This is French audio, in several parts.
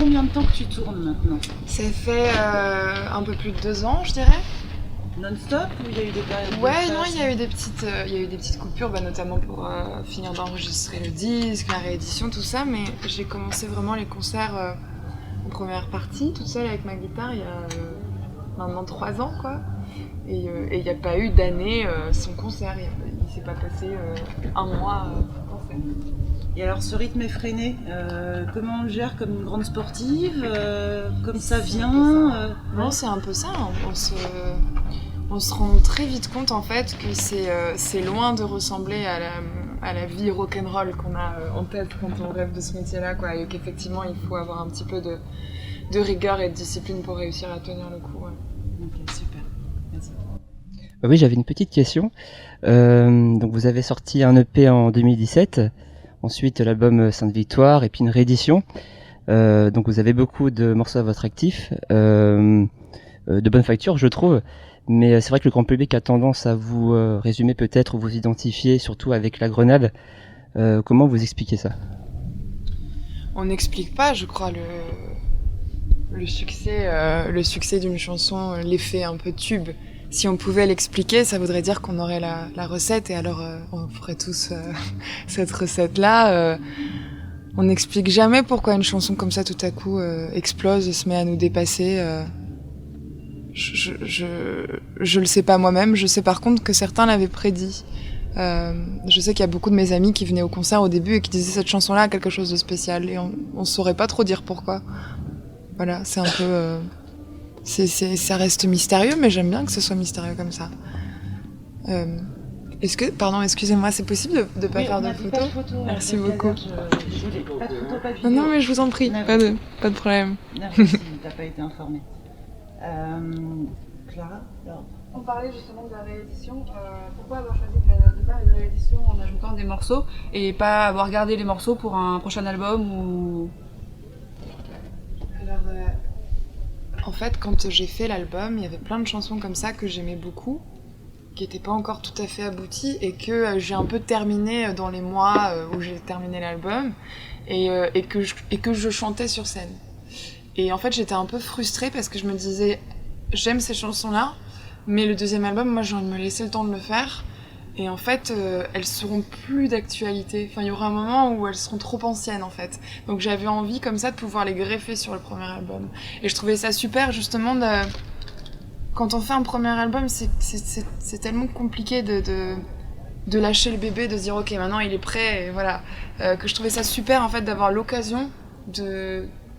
combien de temps que tu tournes maintenant? Ça fait un peu plus de 2 ans, je dirais. Non-stop ou il y a eu des périodes de Ouais, phase? non, il y a eu des petites coupures, notamment pour finir d'enregistrer le disque, la réédition, tout ça, mais j'ai commencé vraiment les concerts en première partie, toute seule avec ma guitare, il y a maintenant 3 ans, quoi. Et il n'y a pas eu d'année sans concert, il s'est pas passé un mois sans concert. Et alors ce rythme effréné, comment on le gère comme une grande sportive, comme ça vient Non, c'est un peu ça, on se rend très vite compte en fait que c'est loin de ressembler à la vie rock'n'roll qu'on a en tête quand on rêve de ce métier-là, quoi, et qu'effectivement il faut avoir un petit peu de rigueur et de discipline pour réussir à tenir le coup. Ouais. Ok, super. Merci. Oui, j'avais une petite question. Donc vous avez sorti un EP en 2017, ensuite l'album Sainte Victoire et puis une réédition. Donc vous avez beaucoup de morceaux à votre actif, de bonne facture je trouve, mais c'est vrai que le grand public a tendance à vous résumer peut-être ou vous identifier surtout avec La Grenade. Comment vous expliquez ça? On n'explique pas, je crois, le succès d'une chanson, l'effet un peu tube. Si on pouvait l'expliquer, ça voudrait dire qu'on aurait la recette et alors on ferait tous cette recette-là. On n'explique jamais pourquoi une chanson comme ça tout à coup explose et se met à nous dépasser. Je le sais pas moi-même, je sais par contre que certains l'avaient prédit. Je sais qu'il y a beaucoup de mes amis qui venaient au concert au début et qui disaient cette chanson-là a quelque chose de spécial et on saurait pas trop dire pourquoi. Voilà, c'est un peu... ça reste mystérieux, mais j'aime bien que ce soit mystérieux comme ça. Pardon, excusez-moi, c'est possible de pas faire de photos? Merci beaucoup. Désolée, pas de photo, pas de vidéo. Non, mais je vous en prie, pas de problème. Merci, t'as pas été informée. Clara, alors, On parlait justement de la réédition. Pourquoi avoir choisi de faire une réédition en ajoutant des morceaux et pas avoir gardé les morceaux pour un prochain album ou... Alors, en fait, quand j'ai fait l'album, il y avait plein de chansons comme ça que j'aimais beaucoup, qui n'étaient pas encore tout à fait abouties et que j'ai un peu terminé dans les mois où j'ai terminé l'album et que je chantais sur scène. Et en fait, j'étais un peu frustrée parce que je me disais, j'aime ces chansons-là, mais le deuxième album, moi, j'ai envie de me laisser le temps de le faire. Et en fait, elles seront plus d'actualité. Enfin, il y aura un moment où elles seront trop anciennes, en fait. Donc j'avais envie, comme ça, de pouvoir les greffer sur le premier album. Et je trouvais ça super, justement, quand on fait un premier album, c'est tellement compliqué de lâcher le bébé, de se dire, ok, maintenant il est prêt, et voilà. Que je trouvais ça super, en fait, d'avoir l'occasion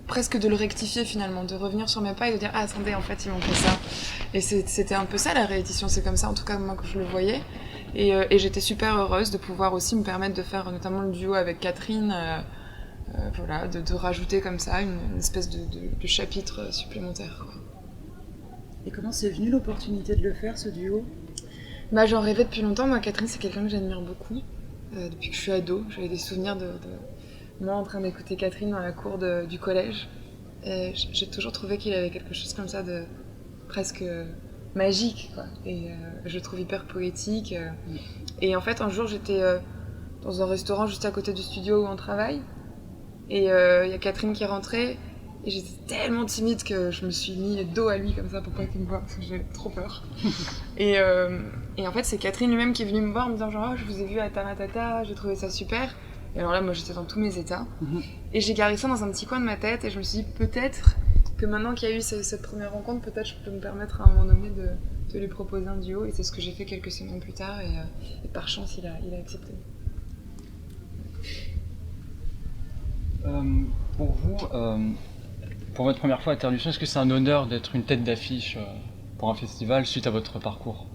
presque de le rectifier finalement, de revenir sur mes pas et de dire ah attendez en fait il manquait ça. Et c'était un peu ça la réédition, c'est comme ça en tout cas moi que je le voyais. Et j'étais super heureuse de pouvoir aussi me permettre de faire notamment le duo avec Catherine, voilà, de rajouter comme ça une espèce de chapitre supplémentaire, quoi. et comment c'est venu l'opportunité de le faire, ce duo? Bah j'en rêvais depuis longtemps, moi Catherine c'est quelqu'un que j'admire beaucoup, depuis que je suis ado, j'avais des souvenirs de moi en train d'écouter Catherine dans la cour du collège. Et j'ai toujours trouvé qu'il avait quelque chose comme ça de presque magique, quoi. Et je le trouve hyper poétique. Et en fait, un jour, j'étais dans un restaurant juste à côté du studio où on travaille. Et il y a Catherine qui est rentrée. Et j'étais tellement timide que je me suis mis dos à lui comme ça pour pas qu'il me voie, parce que j'avais trop peur. Et en fait, c'est Catherine lui-même qui est venue me voir en me disant genre, oh, je vous ai vu à Taratata, j'ai trouvé ça super. Et alors là, moi, j'étais dans tous mes états. Et j'ai gardé ça dans un petit coin de ma tête. Et je me suis dit, peut-être que maintenant qu'il y a eu cette première rencontre, peut-être je peux me permettre à un moment donné de lui proposer un duo. Et c'est ce que j'ai fait quelques semaines plus tard. Et par chance, il a accepté. Pour vous, pour votre première fois à Terre du Son, est-ce que c'est un honneur d'être une tête d'affiche pour un festival suite à votre parcours?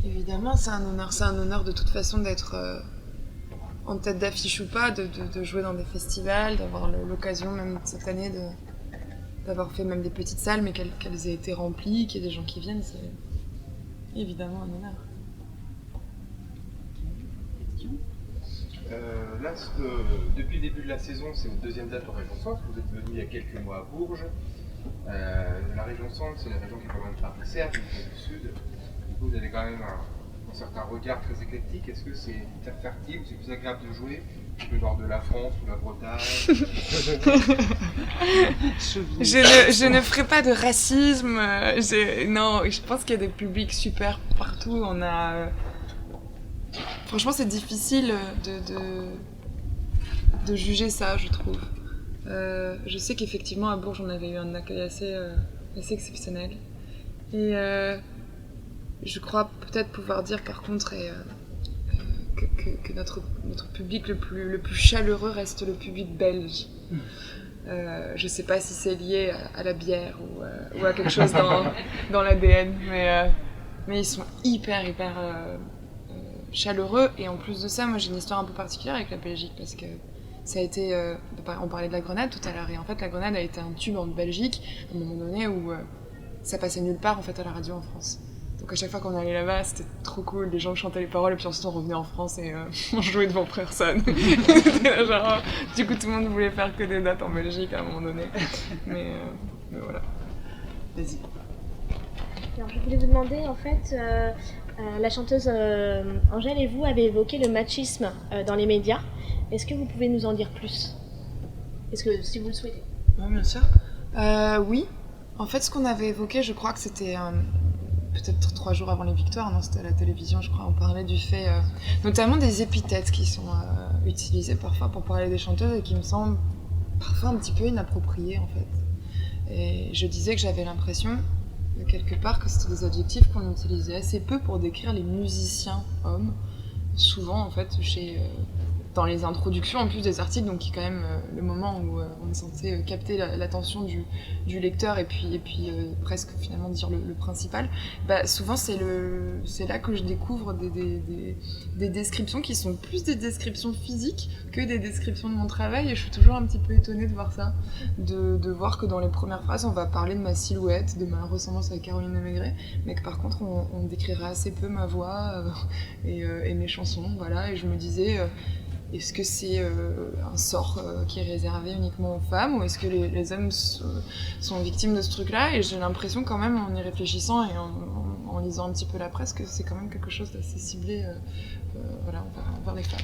Évidemment, c'est un honneur. C'est un honneur de toute façon d'être... en tête d'affiche ou pas, de jouer dans des festivals, d'avoir l'occasion même cette année d'avoir fait même des petites salles, mais qu'elles aient été remplies, qu'il y ait des gens qui viennent, c'est évidemment un honneur. Là, depuis le début de la saison, c'est votre deuxième date en région centre. Vous êtes venu il y a quelques mois à Bourges. La région centre, c'est une région qui est quand même pas très serre, du sud. Du coup, vous avez quand même un certain regard très éclectique. Est-ce que c'est une terre fertile, c'est plus agréable de jouer le nord de la France ou la Bretagne? Je ne ferai pas de racisme. Non, je pense qu'il y a des publics super partout. Franchement, c'est difficile de juger ça, je trouve. Je sais qu'effectivement, à Bourges, on avait eu un accueil assez exceptionnel. Et je crois peut-être pouvoir dire, par contre, que notre public le plus chaleureux reste le public belge. Je sais pas si c'est lié à la bière ou à quelque chose dans l'ADN, mais ils sont hyper chaleureux. Et en plus de ça, moi j'ai une histoire un peu particulière avec la Belgique parce que ça a été, on parlait de la Grenade tout à l'heure, et en fait la Grenade a été un tube en Belgique à un moment donné où ça passait nulle part en fait à la radio en France. Donc à chaque fois qu'on allait là-bas, c'était trop cool, les gens chantaient les paroles et puis ensuite on revenait en France et on jouait devant personne. Genre, du coup tout le monde voulait faire que des dates en Belgique à un moment donné. Mais voilà. Vas-y. Alors je voulais vous demander en fait, la chanteuse Angèle et vous avez évoqué le machisme dans les médias. Est-ce que vous pouvez nous en dire plus? Est-ce que si vous le souhaitez? Oui, bien sûr. Oui. En fait, ce qu'on avait évoqué, je crois que c'était peut-être 3 jours avant les victoires, non, c'était à la télévision, je crois, on parlait du fait, notamment des épithètes qui sont utilisées parfois pour parler des chanteuses et qui me semblent parfois un petit peu inappropriées, en fait. Et je disais que j'avais l'impression, quelque part, que c'était des adjectifs qu'on utilisait assez peu pour décrire les musiciens hommes, souvent, en fait, dans les introductions en plus des articles, donc qui est quand même le moment où on est censé capter l'attention du lecteur et puis presque finalement dire le principal, souvent c'est là que je découvre des descriptions qui sont plus des descriptions physiques que des descriptions de mon travail, et je suis toujours un petit peu étonnée de voir ça, de voir que dans les premières phrases on va parler de ma silhouette, de ma ressemblance à Caroline Maigret, mais que par contre on décrira assez peu ma voix et mes chansons, voilà, et je me disais... Est-ce que c'est un sort qui est réservé uniquement aux femmes, ou est-ce que les hommes sont victimes de ce truc-là? Et j'ai l'impression quand même, en y réfléchissant et en lisant un petit peu la presse, que c'est quand même quelque chose d'assez ciblé envers les femmes.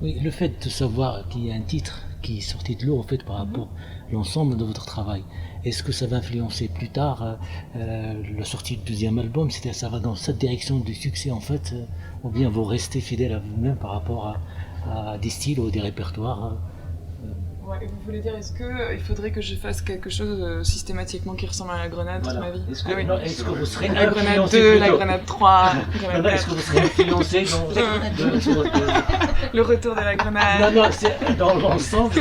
Oui, le fait de savoir qu'il y a un titre qui est sorti de l'eau en fait, par rapport à l'ensemble de votre travail, est-ce que ça va influencer plus tard la sortie du deuxième album? C'est-à-dire ça va dans cette direction du succès en fait, ou bien vous restez fidèle à vous-même par rapport à des styles ou des répertoires? Ouais, et vous voulez dire, est-ce qu'il faudrait que je fasse quelque chose systématiquement qui ressemble à la Grenade toute ma vie? Est-ce que vous serez la Grenade influencé 2, plutôt... la Grenade 3, Grenade 4. Est-ce que vous serez influencé le retour de la Grenade? Non, c'est dans l'ensemble.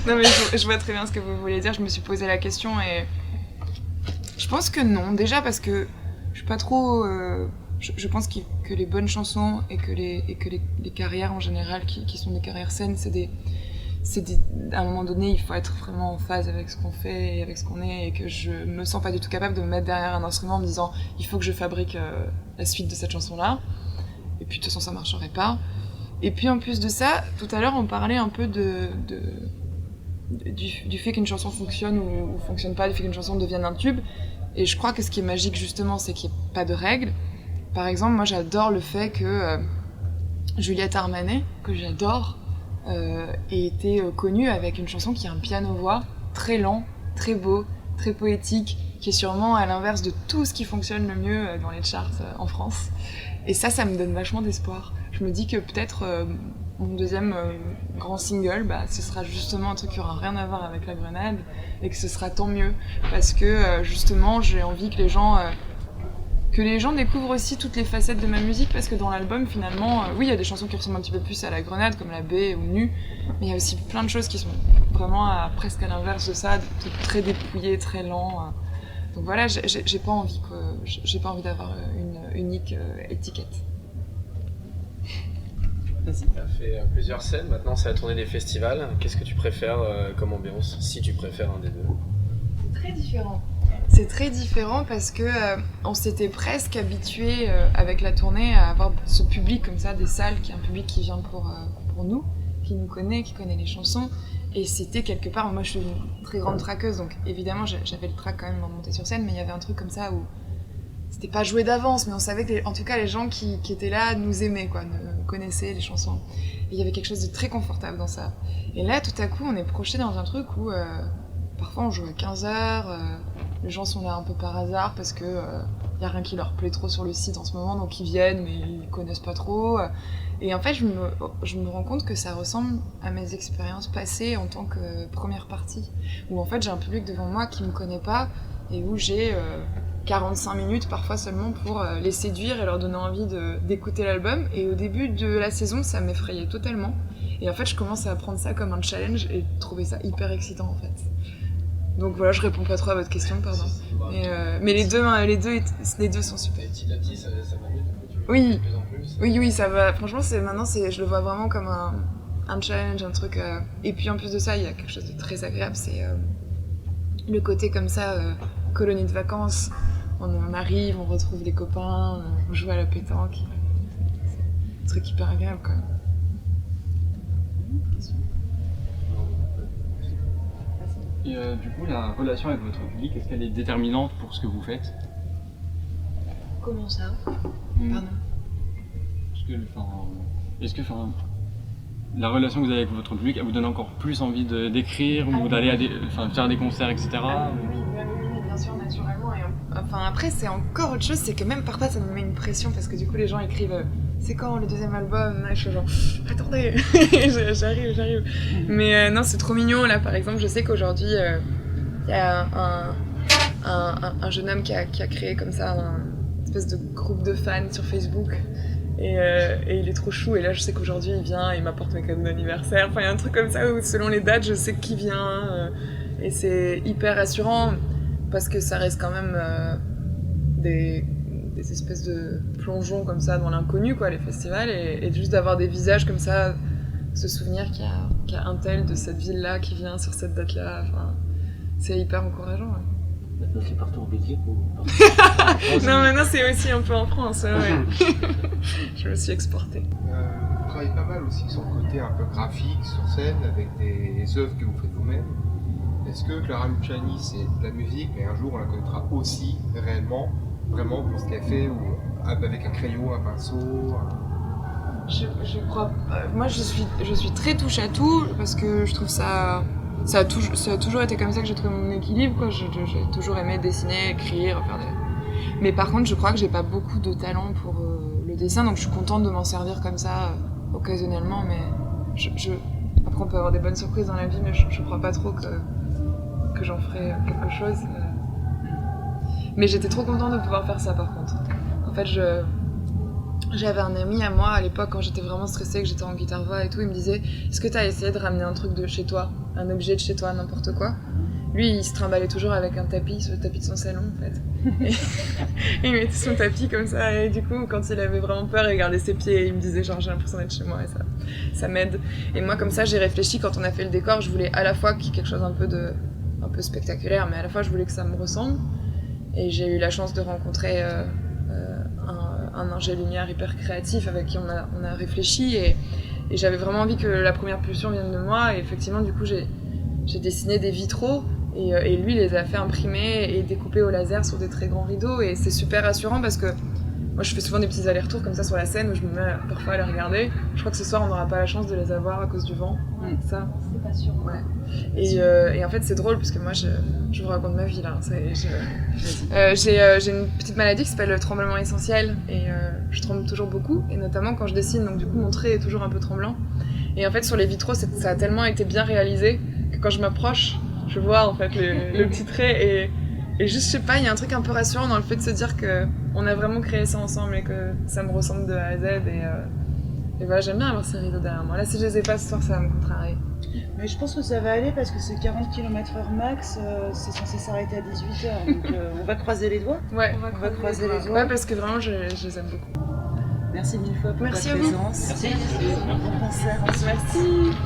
Non mais je vois très bien ce que vous voulez dire, je me suis posé la question et je pense que non, déjà parce que je suis pas trop... Je pense que les bonnes chansons et que les carrières en général qui sont des carrières saines, à un moment donné, il faut être vraiment en phase avec ce qu'on fait et avec ce qu'on est, et que je me sens pas du tout capable de me mettre derrière un instrument en me disant il faut que je fabrique la suite de cette chanson-là, et puis de toute façon ça marcherait pas. Et puis en plus de ça, tout à l'heure on parlait un peu du fait qu'une chanson fonctionne ou fonctionne pas, du fait qu'une chanson devienne un tube, et je crois que ce qui est magique justement, c'est qu'il n'y a pas de règles. Par exemple, moi j'adore le fait que Juliette Armanet, que j'adore, ait été connue avec une chanson qui a un piano-voix très lent, très beau, très poétique, qui est sûrement à l'inverse de tout ce qui fonctionne le mieux dans les charts en France. Et ça me donne vachement d'espoir. Je me dis que peut-être mon deuxième grand single, ce sera justement un truc qui aura rien à voir avec la Grenade, et que ce sera tant mieux, parce que justement j'ai envie que les gens découvrent aussi toutes les facettes de ma musique, parce que dans l'album, finalement, oui, il y a des chansons qui ressemblent un petit peu plus à la Grenade, comme la Baie ou Nu, mais il y a aussi plein de choses qui sont vraiment presque à l'inverse de ça, très dépouillé, très lent. Donc voilà, j'ai pas envie d'avoir une unique étiquette. Vas-y. Tu as fait plusieurs scènes, maintenant c'est la tournée des festivals. Qu'est-ce que tu préfères comme ambiance, si tu préfères un des deux? C'est très différent. C'est très différent parce que on s'était presque habitué avec la tournée à avoir ce public comme ça, des salles, qui est un public qui vient pour nous, qui nous connaît, qui connaît les chansons. Et c'était quelque part, moi je suis une très grande traqueuse, donc évidemment j'avais le trac quand même de monter sur scène, mais il y avait un truc comme ça où c'était pas joué d'avance, mais on savait que en tout cas les gens qui étaient là nous aimaient, quoi, connaissait les chansons. Et il y avait quelque chose de très confortable dans ça. Et là, tout à coup, on est projeté dans un truc où parfois on joue à 15h, les gens sont là un peu par hasard parce que y a rien qui leur plaît trop sur le site en ce moment, donc ils viennent mais ils connaissent pas trop. Et en fait, je me rends compte que ça ressemble à mes expériences passées en tant que première partie, où en fait j'ai un public devant moi qui me connaît pas et où j'ai 45 minutes parfois seulement pour les séduire et leur donner envie d'écouter l'album. Et au début de la saison, ça m'effrayait totalement. Et en fait, je commence à prendre ça comme un challenge et trouver ça hyper excitant en fait. Donc voilà, je réponds pas trop à votre question, pardon. Mais les deux sont super. Petit à petit, ça va mieux. Oui, oui, ça va. Franchement, maintenant, je le vois vraiment comme un challenge, un truc. Et puis en plus de ça, il y a quelque chose de très agréable, c'est le côté comme ça, colonie de vacances. On arrive, on retrouve les copains, on joue à la pétanque. C'est un truc hyper agréable quand même. Et du coup, la relation avec votre public, est-ce qu'elle est déterminante pour ce que vous faites? Comment ça? Pardon. Est-ce que la relation que vous avez avec votre public, elle vous donne encore plus envie d'écrire ou d'aller faire des concerts, etc. Oui, bien sûr, naturellement. Et après, c'est encore autre chose, c'est que même parfois ça me met une pression parce que du coup les gens écrivent c'est quand le deuxième album? Et je suis genre attendez, j'arrive. Mais non, c'est trop mignon. Là par exemple, je sais qu'aujourd'hui il y a un jeune homme qui a créé comme ça une espèce de groupe de fans sur Facebook. Et il est trop chou, et là je sais qu'aujourd'hui il vient et il m'apporte mes cadeaux d'anniversaire. Enfin, il y a un truc comme ça où selon les dates je sais qui vient, et c'est hyper rassurant parce que ça reste quand même des espèces de plongeons comme ça dans l'inconnu, quoi, les festivals, et juste d'avoir des visages comme ça, se souvenir qu'il y a un tel de cette ville-là qui vient sur cette date-là, enfin, c'est hyper encourageant. Ouais. Maintenant, c'est partout en Belgique ou Non, maintenant c'est aussi un peu en France, ouais. Je me suis exportée. Vous travaillez pas mal aussi sur le côté un peu graphique, sur scène, avec des œuvres que vous faites vous-même. Est-ce que Clara Luciani, c'est de la musique, mais un jour on la connaîtra aussi réellement, vraiment pour ce qu'elle fait, ou avec un crayon, un pinceau Je crois pas. Moi je suis très touche à tout parce que je trouve ça a toujours été comme ça que j'ai trouvé mon équilibre, quoi. J'ai toujours aimé dessiner, écrire, faire des... Mais par contre je crois que j'ai pas beaucoup de talent pour le dessin, donc je suis contente de m'en servir comme ça occasionnellement, mais après on peut avoir des bonnes surprises dans la vie, mais je crois pas trop que j'en ferai quelque chose. Mais j'étais trop contente de pouvoir faire ça par contre. En fait j'avais un ami à moi à l'époque quand j'étais vraiment stressée, que j'étais en guitare-voix et tout, il me disait est-ce que t'as essayé de ramener un truc de chez toi, un objet de chez toi, n'importe quoi. Lui il se trimballait toujours avec un tapis, sur le tapis de son salon en fait. Et il mettait son tapis comme ça, et du coup quand il avait vraiment peur il regardait ses pieds et il me disait genre j'ai l'impression d'être chez moi, et ça m'aide. Et moi comme ça j'ai réfléchi quand on a fait le décor, je voulais à la fois qu'il y ait quelque chose un peu spectaculaire, mais à la fois je voulais que ça me ressemble. Et j'ai eu la chance de rencontrer un ingé lumière hyper créatif avec qui on a réfléchi, et j'avais vraiment envie que la première pulsion vienne de moi, et effectivement du coup j'ai dessiné des vitraux et lui les a fait imprimer et découper au laser sur des très grands rideaux, et c'est super rassurant parce que moi je fais souvent des petits allers-retours comme ça sur la scène où je me mets parfois à les regarder. Je crois que ce soir on n'aura pas la chance de les avoir à cause du vent. Ça c'est pas sûr. Ouais. Et en fait c'est drôle parce que moi je vous raconte ma vie là. J'ai une petite maladie qui s'appelle le tremblement essentiel, et je tremble toujours beaucoup, et notamment quand je dessine, donc du coup mon trait est toujours un peu tremblant. Et en fait sur les vitraux ça a tellement été bien réalisé que quand je m'approche je vois en fait le petit trait, et juste je sais pas, il y a un truc un peu rassurant dans le fait de se dire que on a vraiment créé ça ensemble et que ça me ressemble de A à Z, et voilà, j'aime bien avoir ces rideaux derrière moi. Là si je les ai pas ce soir ça va me contrarier. Mais je pense que ça va aller parce que c'est 40 km/h max, c'est censé s'arrêter à 18h, donc on va croiser les doigts. Ouais, on va croiser les doigts. Ouais, parce que vraiment je les aime beaucoup. Merci mille fois pour Merci ta à vous. présence. Merci. Bon concert. Merci.